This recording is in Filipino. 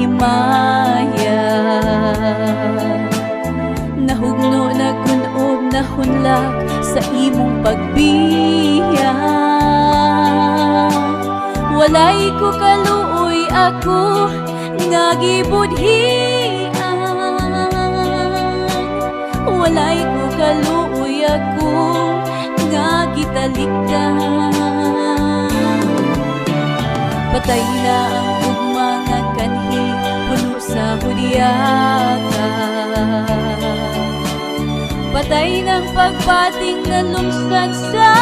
himaya. Nahugno na kunob na hunlak sa imong pagbiya. Walay ko kaluoy ako nga gibudhian. Walay ko kaluoy ako nga gitalikdan. Patay na ang ugma nga kanhi puno sa hudyaka. Patay ng pagpating na lumsag sa